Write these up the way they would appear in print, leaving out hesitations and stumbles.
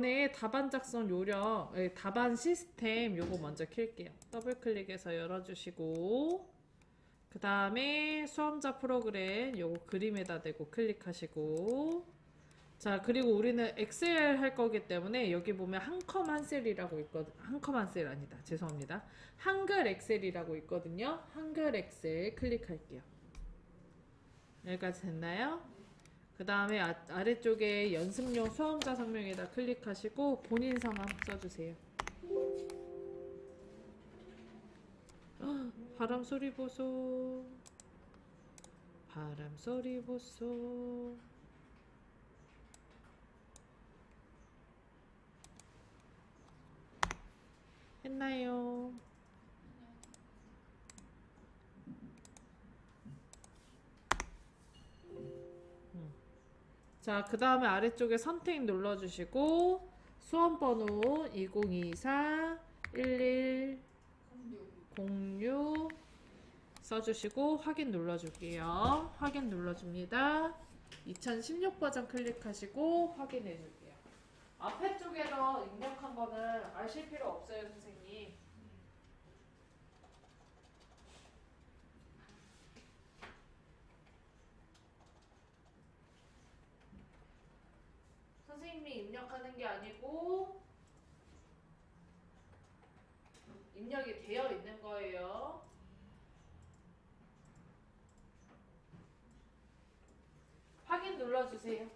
네, 답안 작성 요령, 답안 시스템 요거 먼저 킬게요. 더블 클릭해서 열어주시고, 그 다음에 수험자 프로그램 요거 그림에다 대고 클릭하시고, 자, 그리고 우리는 엑셀 할 거기 때문에 여기 보면 한컴 한셀이라고 있거든. 한컴 한셀 아니다. 죄송합니다. 한글 엑셀이라고 있거든요. 한글 엑셀 클릭할게요. 여기까지 됐나요? 그 다음에 아래쪽에 연습용 수험자 성명에다 클릭하시고 본인 성함 써주세요. 바람 소리 보소. 바람 소리 보소. 했나요? 자, 그 다음에 아래쪽에 선택 눌러주시고 수험번호 2024 1106 써주시고 확인 눌러줄게요. 확인 눌러줍니다. 2016 버전 클릭하시고 확인해 줄게요. 앞에 쪽에서 입력한 거는 아실 필요 없어요, 선생님. 선생님이 입력하는 게 아니고 입력이 되어 있는 거예요. 확인 눌러주세요.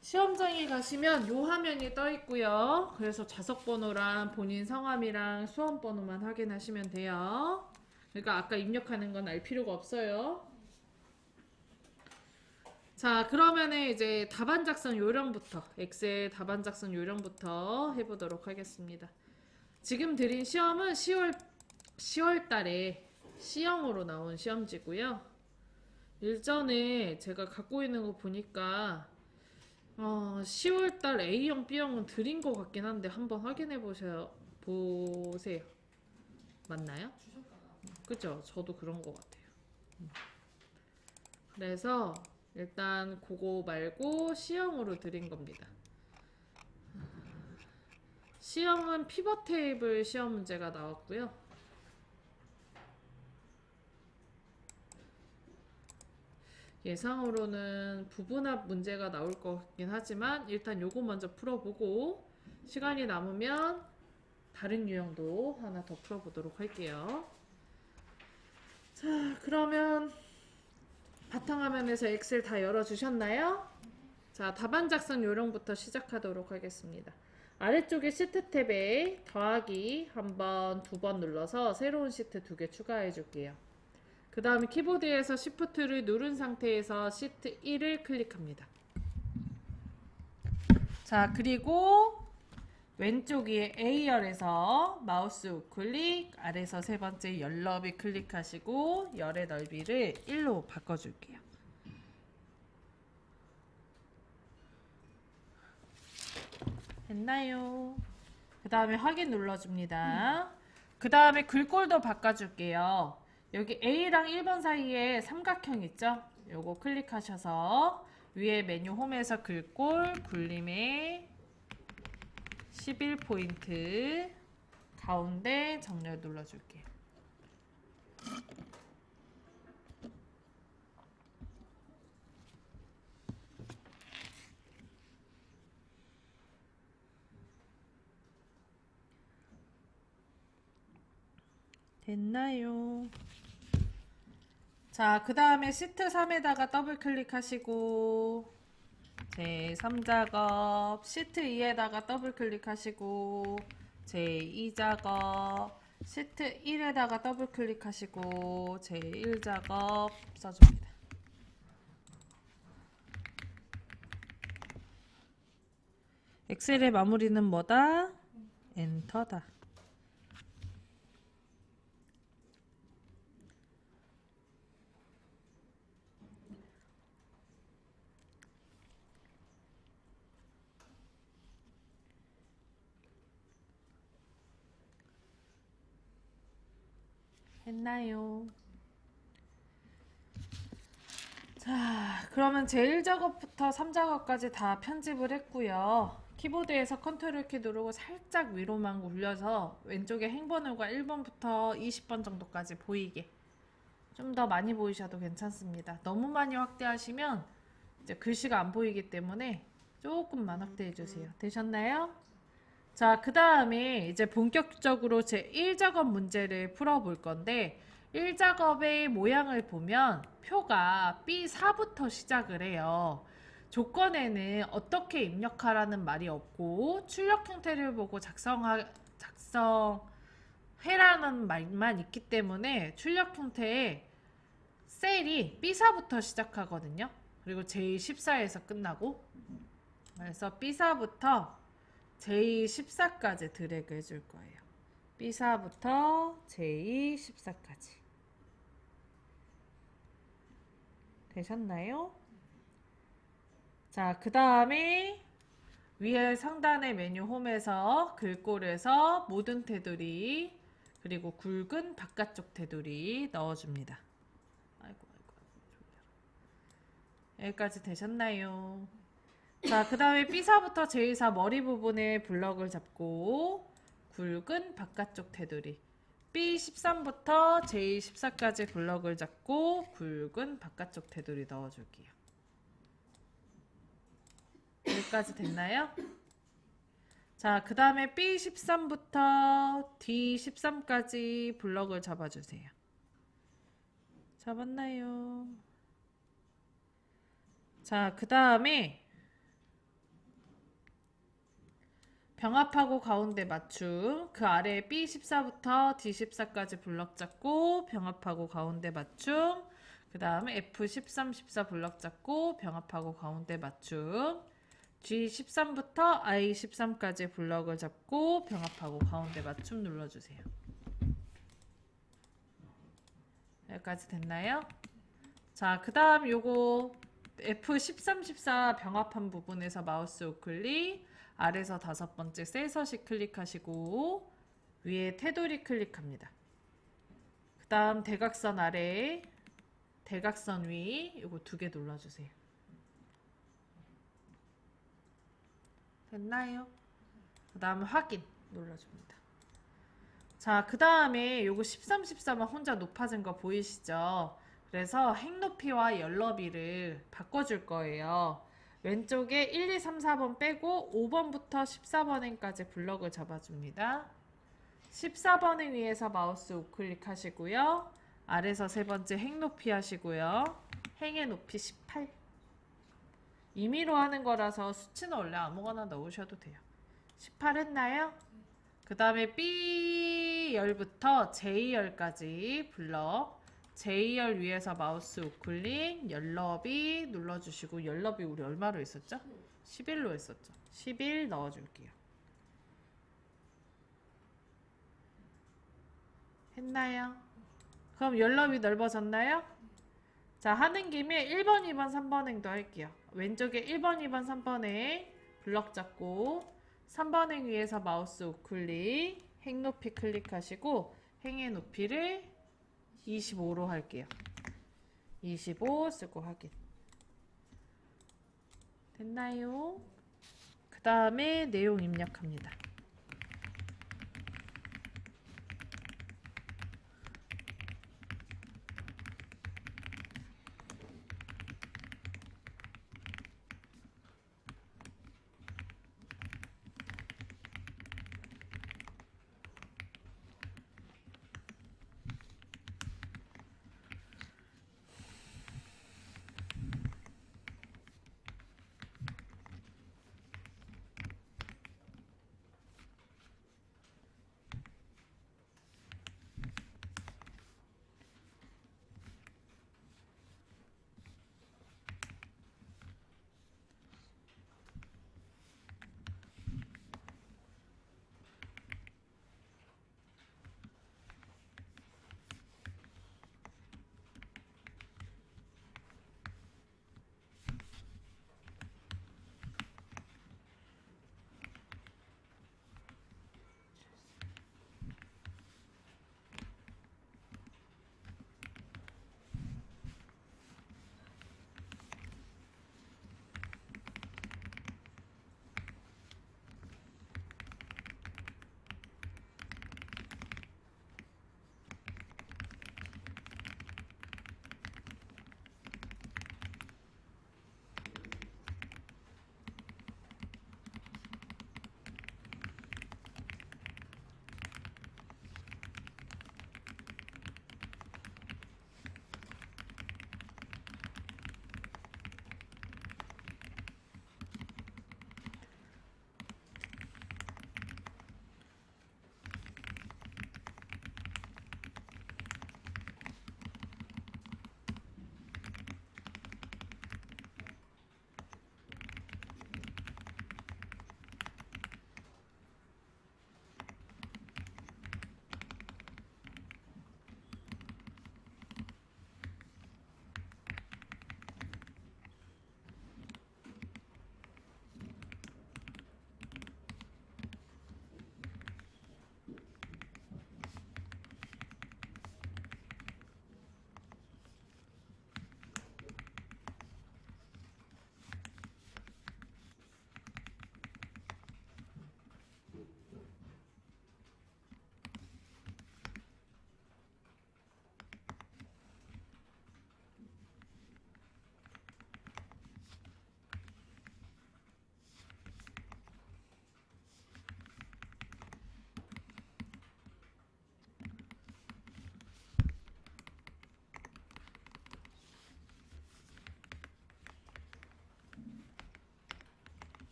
시험장에 가시면 요 화면이 떠 있고요. 그래서 좌석 번호랑 본인 성함이랑 수험 번호만 확인하시면 돼요. 그러니까 아까 입력하는 건 알 필요가 없어요. 자, 그러면은 이제 답안 작성 요령부터 엑셀 답안 작성 요령부터 해보도록 하겠습니다. 지금 드린 시험은 10월 달에 C형으로 나온 시험지고요. 일전에 제가 갖고 있는 거 보니까 10월달 A형, B형은 드린 것 같긴 한데 한번 확인해 보세요. 맞나요? 그죠? 저도 그런 것 같아요. 그래서 일단 그거 말고 C형으로 드린 겁니다. C형은 피벗 테이블 시험 문제가 나왔고요. 예상으로는 부분합 문제가 나올 것 같긴 하지만 일단 요거 먼저 풀어보고 시간이 남으면 다른 유형도 하나 더 풀어보도록 할게요. 자, 그러면 바탕화면에서 엑셀 다 열어주셨나요? 자, 답안 작성 요령부터 시작하도록 하겠습니다. 아래쪽에 시트 탭에 더하기 한 번, 두 번 눌러서 새로운 시트 2개 추가해 줄게요. 그 다음에 키보드에서 Shift를 누른 상태에서 시트 1을 클릭합니다. 자, 그리고 왼쪽 위에 A열에서 마우스 우클릭 아래서 세 번째 열 너비 클릭하시고 열의 넓이를 1로 바꿔줄게요. 됐나요? 그 다음에 확인 눌러줍니다. 그 다음에 글꼴도 바꿔줄게요. 여기 A랑 1번 사이에 삼각형 있죠? 요거 클릭하셔서 위에 메뉴 홈에서 글꼴 굴림에 11포인트 가운데 정렬 눌러줄게요. 됐나요? 자, 그 다음에 시트 3에다가 더블 클릭하시고 제3작업 시트 2에다가 더블 클릭하시고 제2작업 시트 1에다가 더블 클릭하시고 제1작업 써줍니다. 엑셀의 마무리는 뭐다? 엔터다. 했나요? 자, 그러면 제1작업부터 3작업까지 다 편집을 했고요. 키보드에서 컨트롤 키 누르고 살짝 위로만 굴려서 왼쪽에 행번호가 1번부터 20번 정도까지 보이게 좀 더 많이 보이셔도 괜찮습니다. 너무 많이 확대하시면 이제 글씨가 안 보이기 때문에 조금만 확대해 주세요. 되셨나요? 자, 그 다음에 이제 본격적으로 제 1작업 문제를 풀어볼 건데 1작업의 모양을 보면 표가 B4부터 시작을 해요. 조건에는 어떻게 입력하라는 말이 없고 출력 형태를 보고 작성해라는 말만 있기 때문에 출력 형태에 셀이 B4부터 시작하거든요. 그리고 J14에서 끝나고 그래서 B4부터 J14까지 드래그 해줄 거예요. B4부터 J14까지. 되셨나요? 자, 그 다음에 위에 상단의 메뉴 홈에서 글꼴에서 모든 테두리 그리고 굵은 바깥쪽 테두리 넣어줍니다. 아이고. 여기까지 되셨나요? 자, 그 다음에 B4부터 J4 머리 부분에 블럭을 잡고 굵은 바깥쪽 테두리 B13부터 J14까지 블럭을 잡고 굵은 바깥쪽 테두리 넣어줄게요. 여기까지 됐나요? 자, 그 다음에 B13부터 D13까지 블럭을 잡아주세요. 잡았나요? 자, 그 다음에 병합하고 가운데 맞춤 그 아래에 B14부터 D14까지 블럭 잡고 병합하고 가운데 맞춤 그 다음에 F13, 14 블럭 잡고 병합하고 가운데 맞춤 G13부터 I13까지 블럭을 잡고 병합하고 가운데 맞춤 눌러주세요. 여기까지 됐나요? 자, 그 다음 요거 F13, 14 병합한 부분에서 마우스 우클릭 아래에서 5번째 셀 서식 클릭하시고 위에 테두리 클릭합니다. 그 다음 대각선 아래 대각선 위 요거 2개 눌러주세요. 됐나요? 그 다음 확인 눌러줍니다. 자, 그 다음에 요거 13, 14만 혼자 높아진 거 보이시죠? 그래서 행 높이와 열 너비를 바꿔줄 거예요. 왼쪽에 1, 2, 3, 4번 빼고 5번부터 14번행까지 블럭을 잡아줍니다. 14번행 위에서 마우스 우클릭 하시고요. 아래서 세 번째 행 높이 하시고요. 행의 높이 18. 임의로 하는 거라서 수치는 원래 아무거나 넣으셔도 돼요. 18 했나요? 그 다음에 B열부터 J열까지 블럭 J열 위에서 마우스 우클릭 열너비 눌러주시고 열너비 우리 얼마로 했었죠? 11로 했었죠. 11 넣어줄게요. 했나요? 그럼 열너비 넓어졌나요? 자, 하는 김에 1번, 2번, 3번행도 할게요. 왼쪽에 1번, 2번, 3번행 블럭 잡고 3번행 위에서 마우스 우클릭 행 높이 클릭하시고 행의 높이를 25로 할게요. 25 쓰고 확인. 됐나요? 그 다음에 내용 입력합니다.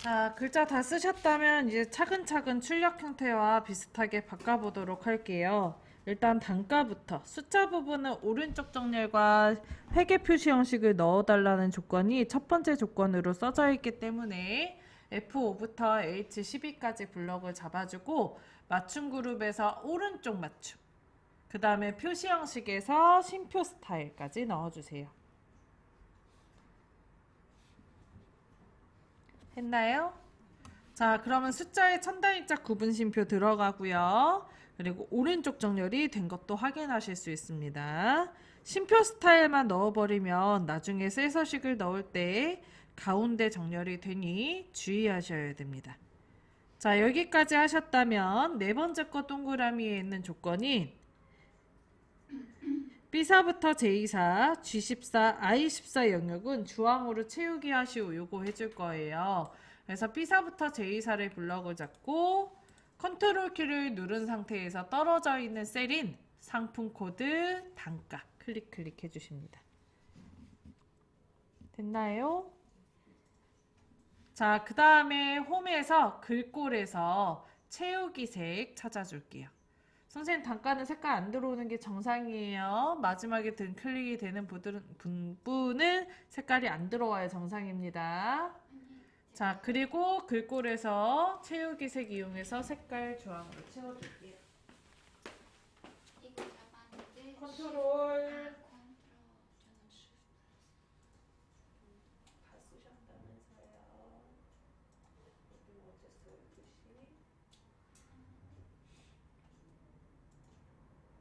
자, 글자 다 쓰셨다면 이제 차근차근 출력 형태와 비슷하게 바꿔보도록 할게요. 일단 단가부터 숫자 부분은 오른쪽 정렬과 회계 표시 형식을 넣어달라는 조건이 첫 번째 조건으로 써져 있기 때문에 F5부터 H12까지 블럭을 잡아주고 맞춤 그룹에서 오른쪽 맞춤, 그 다음에 표시 형식에서 심표 스타일까지 넣어주세요. 했나요? 자, 그러면 숫자의 첨단일자 구분심표 들어가고요. 그리고 오른쪽 정렬이 된 것도 확인하실 수 있습니다. 심표 스타일만 넣어버리면 나중에 셀 서식을 넣을 때 가운데 정렬이 되니 주의하셔야 됩니다. 자, 여기까지 하셨다면 네 번째 거 동그라미에 있는 조건이 B4부터 J4, G14, I14 영역은 주황으로 채우기 하시오 요거 해줄 거예요. 그래서 B4부터 J4를 블럭을 잡고 컨트롤 키를 누른 상태에서 떨어져 있는 셀인 상품 코드 단가 클릭 해주십니다. 됐나요? 자, 그 다음에 홈에서 글꼴에서 채우기 색 찾아줄게요. 선생님 단가는 색깔 안 들어오는 게 정상이에요. 마지막에 등 클릭이 되는 부분은 색깔이 안 들어와야 정상입니다. 자, 그리고 글꼴에서 채우기 색 이용해서 색깔 주황으로 채워줄게요. 이거 잡았는데 컨트롤 다 쓰셨다면서요. 여기 어째서 12시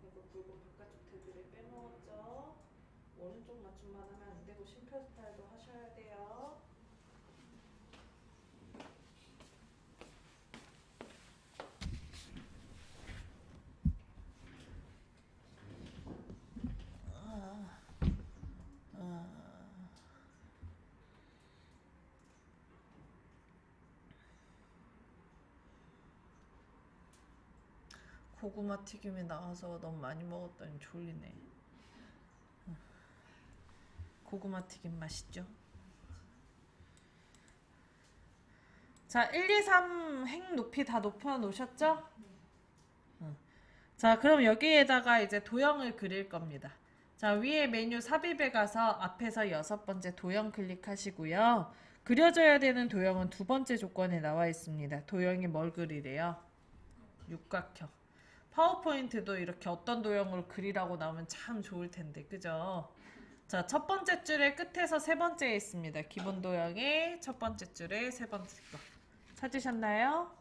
이거 붉은 바깥쪽 테두리에 빼먹었죠. 오른쪽 맞춤만 하면 안 되고 심표 스타일도 하셔야 돼요. 고구마 튀김이 나와서 너무 많이 먹었더니 졸리네. 고구마 튀김 맛있죠? 자, 1, 2, 3 행 높이 다 높여 놓으셨죠? 자, 그럼 여기에다가 이제 도형을 그릴 겁니다. 자, 위에 메뉴 삽입에 가서 앞에서 6번째 도형 클릭하시고요. 그려져야 되는 도형은 두 번째 조건에 나와 있습니다. 도형이 뭘 그리래요? 육각형. 파워포인트도 이렇게 어떤 도형으로 그리라고 나오면 참 좋을 텐데, 그죠? 자, 첫 번째 줄의 끝에서 세 번째에 있습니다. 기본 도형의 첫 번째 줄의 세 번째 거. 찾으셨나요?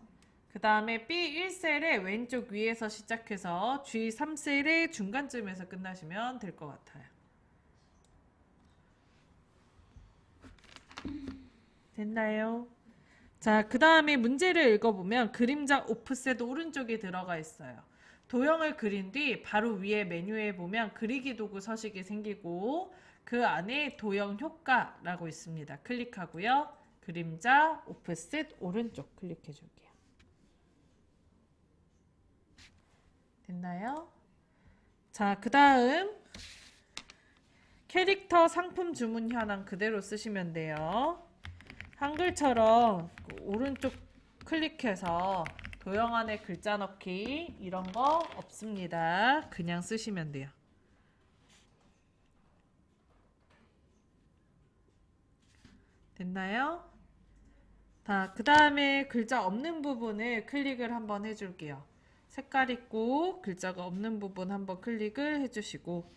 그 다음에 B1셀의 왼쪽 위에서 시작해서 G3셀의 중간쯤에서 끝나시면 될 것 같아요. 됐나요? 자, 그 다음에 문제를 읽어보면 그림자 오프셋 오른쪽에 들어가 있어요. 도형을 그린 뒤 바로 위에 메뉴에 보면 그리기 도구 서식이 생기고 그 안에 도형 효과라고 있습니다. 클릭하고요. 그림자 오프셋 오른쪽 클릭해 줄게요. 됐나요? 자, 그 다음 캐릭터 상품 주문 현황 그대로 쓰시면 돼요. 한글처럼 오른쪽 클릭해서 도형 안에 글자 넣기 이런 거 없습니다. 그냥 쓰시면 돼요. 됐나요? 자, 그 다음에 글자 없는 부분을 클릭을 한번 해줄게요. 색깔 있고 글자가 없는 부분 한번 클릭을 해주시고,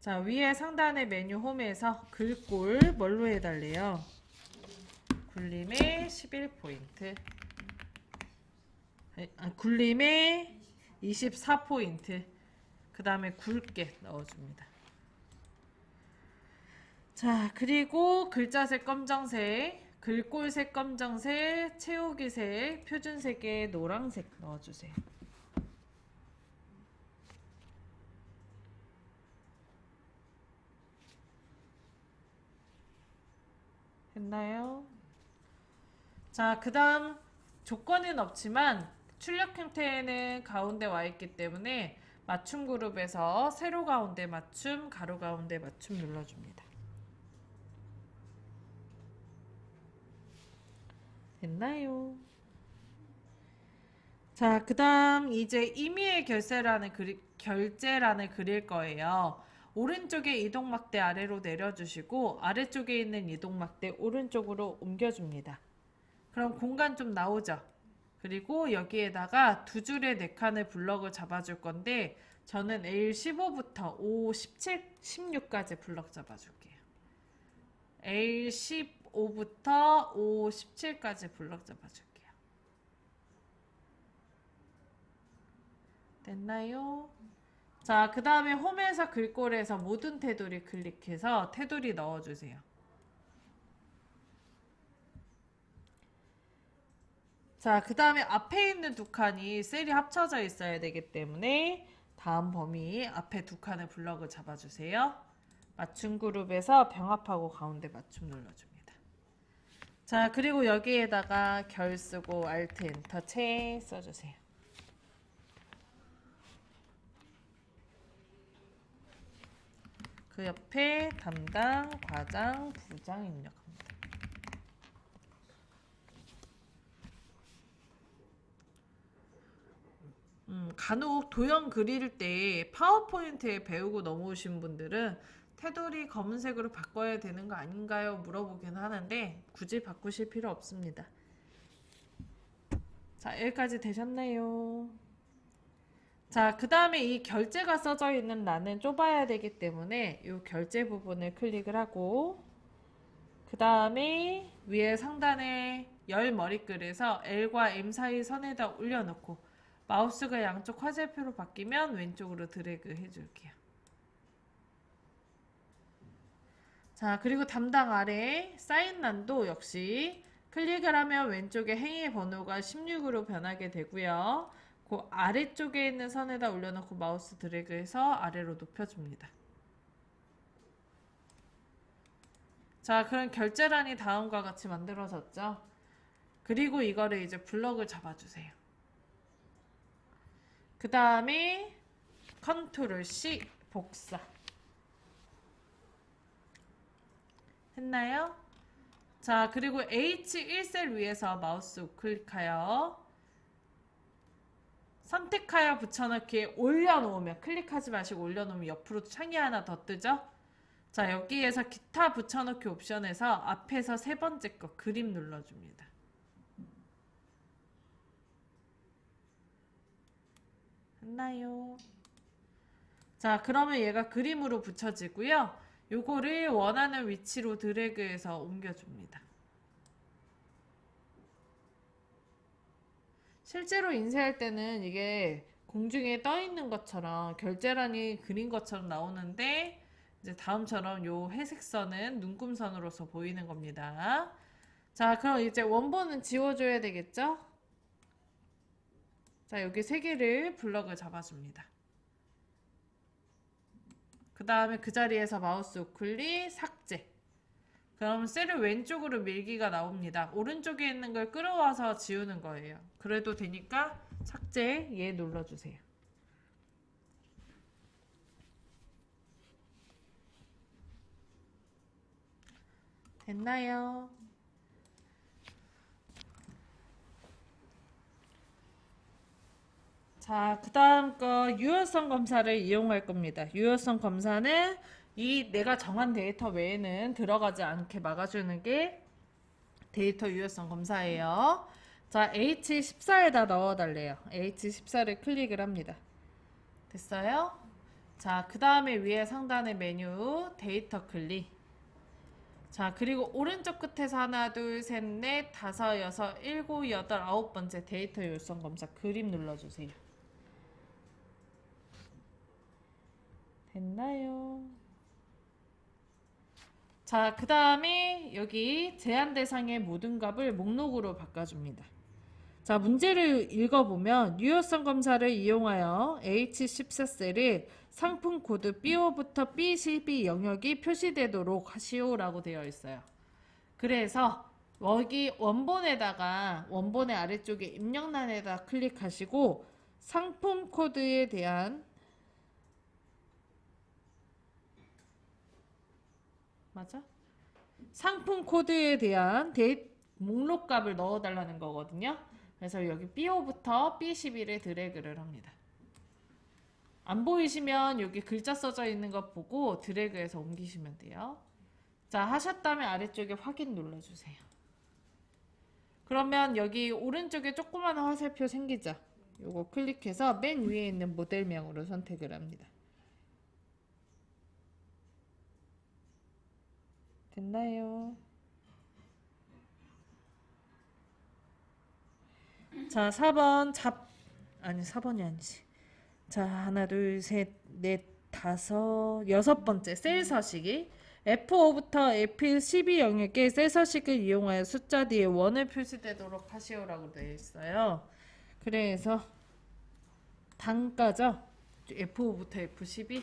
자, 위에 상단의 메뉴 홈에서 글꼴 뭘로 해달래요? 굴림의 11포인트, 굴림의 24포인트, 그 다음에 굵게 넣어줍니다. 자, 그리고 글자색 검정색, 글꼴색 검정색, 채우기색, 표준색의 노란색 넣어주세요. 했나요? 자, 그 다음 조건은 없지만 출력 형태에는 가운데 와 있기 때문에 맞춤 그룹에서 세로 가운데 맞춤, 가로 가운데 맞춤 눌러줍니다. 됐나요? 자, 그 다음 이제 임의의 결제란을 그릴 거예요. 오른쪽에 이동막대 아래로 내려주시고 아래쪽에 있는 이동막대 오른쪽으로 옮겨줍니다. 그럼 공간 좀 나오죠? 그리고 여기에다가 두 줄의 네 칸의 블럭을 잡아줄 건데 저는 A15부터 O17, 16까지 블럭 잡아줄게요. A15부터 O17까지 블럭 잡아줄게요. 됐나요? 자, 그 다음에 홈에서 글꼴에서 모든 테두리 클릭해서 테두리 넣어주세요. 자, 그 다음에 앞에 있는 두 칸이 셀이 합쳐져 있어야 되기 때문에 다음 범위 앞에 두 칸의 블럭을 잡아주세요. 맞춤 그룹에서 병합하고 가운데 맞춤 눌러줍니다. 자, 그리고 여기에다가 결 쓰고 Alt 엔터 채 써주세요. 그 옆에 담당, 과장, 부장 입력합니다. 간혹 도형 그릴 때 파워포인트에 배우고 넘어오신 분들은 테두리 검은색으로 바꿔야 되는 거 아닌가요? 물어보긴 하는데 굳이 바꾸실 필요 없습니다. 자, 여기까지 되셨나요? 자, 그 다음에 이 결제가 써져 있는 란은 좁아야 되기 때문에 이 결제 부분을 클릭을 하고 그 다음에 위에 상단에 열 머리글에서 L과 M 사이 선에다 올려놓고 마우스가 양쪽 화살표로 바뀌면 왼쪽으로 드래그 해줄게요. 자, 그리고 담당 아래 사인란도 역시 클릭을 하면 왼쪽에 행위 번호가 16으로 변하게 되고요. 그 아래쪽에 있는 선에다 올려놓고 마우스 드래그해서 아래로 높여줍니다. 자, 그럼 결제란이 다음과 같이 만들어졌죠? 그리고 이거를 이제 블럭을 잡아주세요. 그 다음에 컨트롤 C 복사 했나요? 자, 그리고 H1셀 위에서 마우스 우클릭하여 선택하여 붙여넣기에 올려놓으면 클릭하지 마시고 올려놓으면 옆으로 창이 하나 더 뜨죠? 자, 여기에서 기타 붙여넣기 옵션에서 앞에서 세 번째 거 그림 눌러줍니다. 했나요? 자, 그러면 얘가 그림으로 붙여지고요. 요거를 원하는 위치로 드래그해서 옮겨줍니다. 실제로 인쇄할 때는 이게 공중에 떠 있는 것처럼 결제란이 그린 것처럼 나오는데 이제 다음처럼 요 회색 선은 눈금선으로서 보이는 겁니다. 자, 그럼 이제 원본은 지워줘야 되겠죠? 자, 여기 세 개를 블럭을 잡아줍니다. 그 다음에 그 자리에서 마우스 우클릭 삭제. 그럼 셀을 왼쪽으로 밀기가 나옵니다. 오른쪽에 있는 걸 끌어와서 지우는 거예요. 그래도 되니까 삭제 얘 눌러주세요. 됐나요? 자, 그 다음 거 유효성 검사를 이용할 겁니다. 유효성 검사는 이 내가 정한 데이터 외에는 들어가지 않게 막아주는 게 데이터 유효성 검사예요. 자, H14에다 넣어달래요. H14를 클릭을 합니다. 됐어요? 자, 그 다음에 위에 상단의 메뉴 데이터 클릭. 자, 그리고 오른쪽 끝에서 하나, 둘, 셋, 넷, 다섯, 여섯, 일곱, 여덟, 아홉 번째 데이터 유효성 검사 그림 눌러주세요. 됐나요? 자, 그 다음에 여기 제한 대상의 모든 값을 목록으로 바꿔줍니다. 자, 문제를 읽어보면 유효성 검사를 이용하여 H14셀을 상품 코드 B5부터 B12 영역이 표시되도록 하시오라고 되어 있어요. 그래서 여기 원본의 아래쪽에 입력란에다 클릭하시고 상품 코드에 대한 상품 코드에 대한 목록 값을 넣어달라는 거거든요. 그래서 여기 B5부터 B11에 드래그를 합니다. 안 보이시면 여기 글자 써져 있는 거 보고 드래그해서 옮기시면 돼요. 자, 하셨다면 아래쪽에 확인 눌러주세요. 그러면 여기 오른쪽에 조그마한 화살표 생기죠? 요거 클릭해서 맨 위에 있는 모델명으로 선택을 합니다. 됐나요? 자, 4번 4번이 아니지. 자, 하나, 둘, 셋, 넷, 다섯, 여섯 번째 셀 서식이 F5부터 F12 영역의 셀 서식을 이용하여 숫자 뒤에 원을 표시되도록 하시오라고 되어 있어요. 그래서 단가죠. F5부터 F12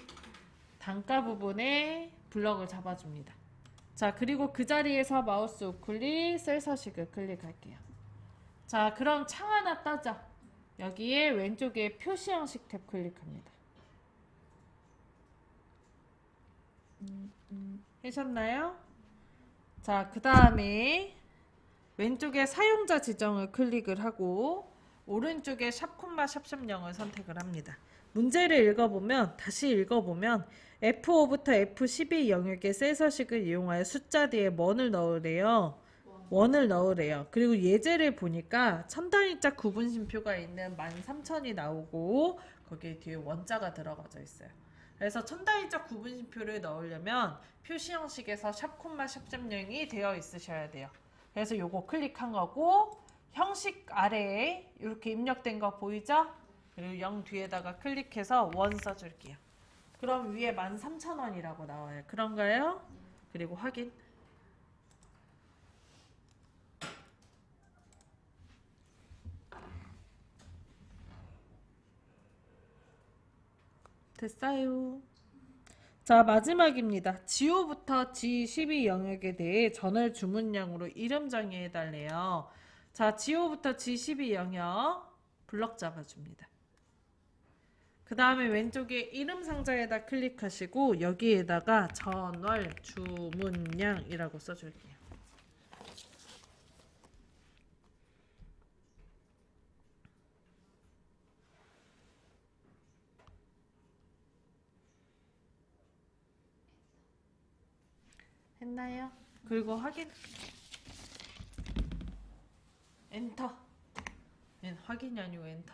단가 부분에 블럭을 잡아줍니다. 자, 그리고 그 자리에서 마우스 우클릭 셀 서식을 클릭할게요. 자, 그럼 창 하나 따죠. 여기에 왼쪽에 표시 형식 탭 클릭합니다. 하셨나요? 자, 그 다음에 왼쪽에 사용자 지정을 클릭을 하고 오른쪽에 샵 콤마 샵0을 선택을 합니다. 문제를 읽어보면 다시 읽어보면 F5부터 F12 영역의 셀 서식을 이용하여 숫자 뒤에 원을 넣으래요. 원을 넣으래요. 그리고 예제를 보니까 천단위자 구분심표가 있는 13,000이 나오고 거기에 뒤에 원자가 들어가져 있어요. 그래서 천단위자 구분심표를 넣으려면 표시 형식에서 샵 콤마 샵 0이 되어 있으셔야 돼요. 그래서 요거 클릭한 거고 형식 아래에 이렇게 입력된 거 보이죠? 그리고 0 뒤에다가 클릭해서 원 써줄게요. 그럼 위에 13,000원이라고 나와요. 그런가요? 그리고 확인. 됐어요. 자, 마지막입니다. G5부터 G12 영역에 대해 전월 주문량으로 이름 정의해달래요. 자, G5부터 G12 영역 블럭 잡아줍니다. 그 다음에 왼쪽에 이름 상자에다 클릭하시고 여기에다가 전월 주문량이라고 써줄게요. 했나요? 그리고 확인. 엔터. 확인이 아니고 엔터.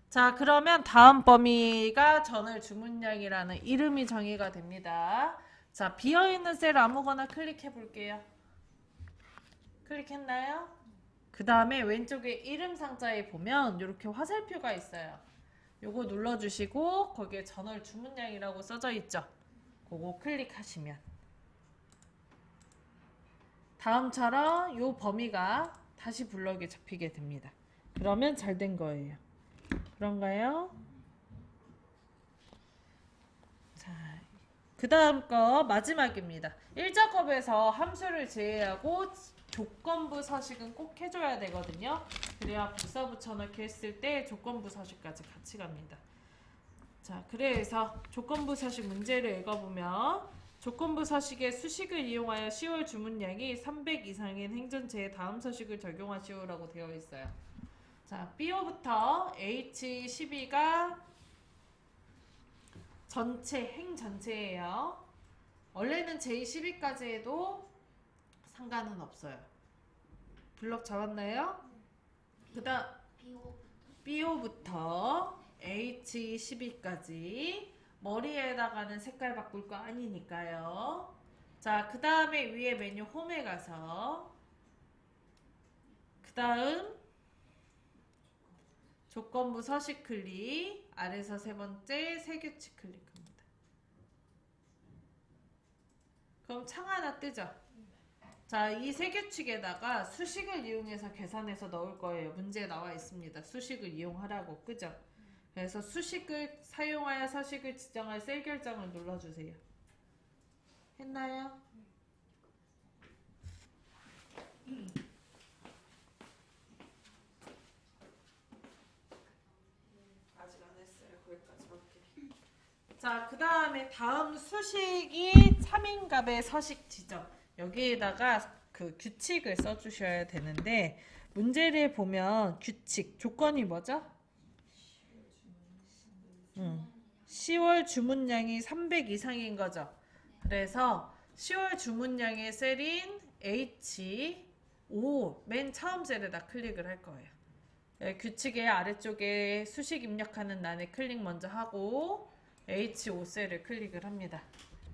자, 그러면 다음 범위가 전월 주문량이라는 이름이 정의가 됩니다. 자, 비어있는 셀 아무거나 클릭해 볼게요. 클릭했나요? 그 다음에 왼쪽에 이름 상자에 보면 이렇게 화살표가 있어요. 요거 눌러주시고 거기에 전월 주문량이라고 써져 있죠. 그거 클릭하시면 다음처럼 요 범위가 다시 블럭에 잡히게 됩니다. 그러면 잘 된 거예요. 그런가요? 자, 그 다음 거 마지막입니다. 1작업에서 함수를 제외하고 조건부 서식은 꼭 해줘야 되거든요. 그래야 복사 붙여넣기 했을 때 조건부 서식까지 같이 갑니다. 자, 그래서 조건부 서식 문제를 읽어보면 조건부 서식의 수식을 이용하여 10월 주문량이 300 이상인 행전체에 다음 서식을 적용하시오라고 되어 있어요. 자, B5부터 H12가 전체, 행 전체예요. 원래는 J12까지 해도 상관은 없어요. 블럭 잡았나요? 그 다음 B5부터 H12까지 머리에다가는 색깔 바꿀 거 아니니까요. 자, 그 다음에 위에 메뉴 홈에 가서 그 다음 조건부 서식 클릭, 아래서 세 번째 새 규칙 클릭합니다. 그럼 창 하나 뜨죠? 자, 이 새 규칙에다가 수식을 이용해서 계산해서 넣을 거예요. 문제에 나와 있습니다. 수식을 이용하라고, 그죠? 그래서 수식을 사용하여 서식을 지정할 셀 결정을 눌러주세요. 했나요? 아직 안 했어요. 거기까지밖에. 자, 그 다음에 다음 수식이 3인값의 서식 지정. 여기에다가 그 규칙을 써주셔야 되는데 문제를 보면 규칙 조건이 뭐죠? 10월 주문량이 300 이상인 거죠. 그래서 10월 주문량의 셀인 H5 맨 처음 셀에다 클릭을 할 거예요. 규칙의 아래쪽에 수식 입력하는欄에 클릭 먼저 하고 H5 셀을 클릭을 합니다.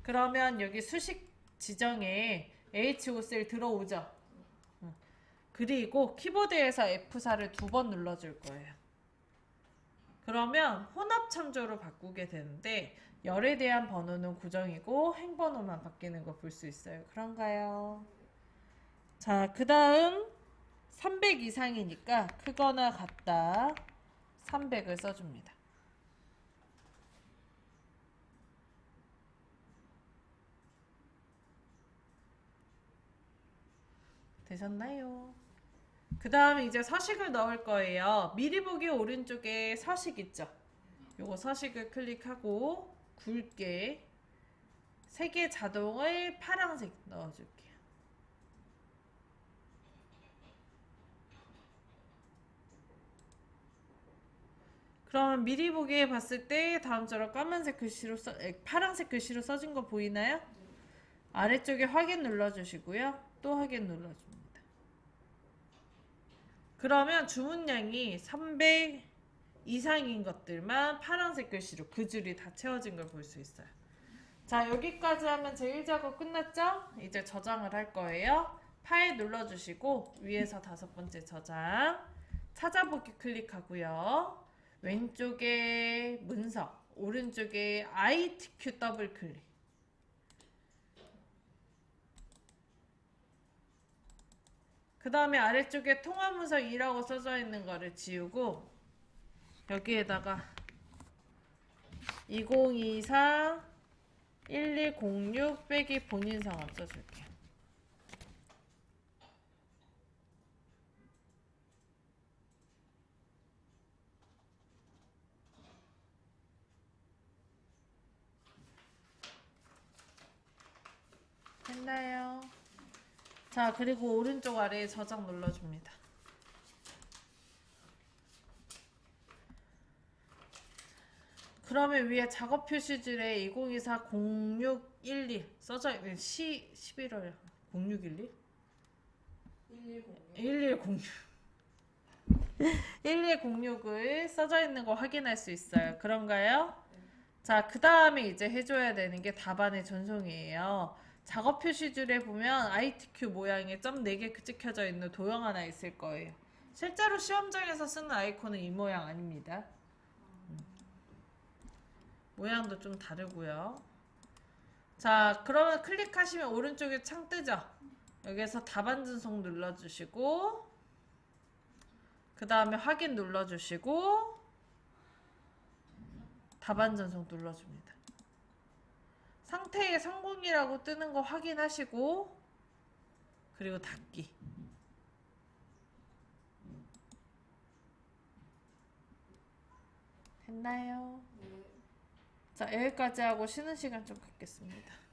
그러면 여기 수식 지정에 H5 셀 들어오죠. 그리고 키보드에서 F4를 2번 눌러줄 거예요. 그러면 혼합 참조로 바꾸게 되는데 열에 대한 번호는 고정이고 행번호만 바뀌는 거 볼 수 있어요. 그런가요? 자, 그 다음 300 이상이니까 크거나 같다 300을 써줍니다. 되셨나요? 그 다음에 이제 서식을 넣을 거예요. 미리 보기 오른쪽에 서식 있죠? 요거 서식을 클릭하고 굵게 색의 자동을 파란색 넣어줄게요. 그러면 미리 보기에 봤을 때 다음처럼 까만색 글씨로 파란색 글씨로 써진 거 보이나요? 아래쪽에 확인 눌러주시고요. 또 확인 눌러줍니다. 그러면 주문량이 300 이상인 것들만 파란색 글씨로 그 줄이 다 채워진 걸 볼 수 있어요. 자, 여기까지 하면 제 1작업 끝났죠? 이제 저장을 할 거예요. 파일 눌러주시고 위에서 5번째 저장 찾아보기 클릭하고요. 왼쪽에 문서, 오른쪽에 ITQ 더블 클릭. 그 다음에 아래쪽에 통화문서 2라고 써져 있는 거를 지우고 여기에다가 2024 1106 빼기 본인 성함 써줄게요. 됐나요? 자, 그리고 오른쪽 아래에 저장 눌러줍니다. 그러면 위에 작업 표시줄에 2024 0612 써져 있는 11월 0612? 1106 1106을 써져 있는 거 확인할 수 있어요. 그런가요? 자, 그 다음에 이제 해줘야 되는 게 답안의 전송이에요. 작업 표시줄에 보면 ITQ 모양의 점 4개 찍혀져 있는 도형 하나 있을 거예요. 실제로 시험장에서 쓰는 아이콘은 이 모양 아닙니다. 모양도 좀 다르고요. 자, 그러면 클릭하시면 오른쪽에 창 뜨죠? 여기에서 답안 전송 눌러주시고 그 다음에 확인 눌러주시고 답안 전송 눌러줍니다. 상태에 성공이라고 뜨는 거 확인하시고 그리고 닫기. 됐나요? 자, 여기까지 하고 쉬는 시간 좀 갖겠습니다.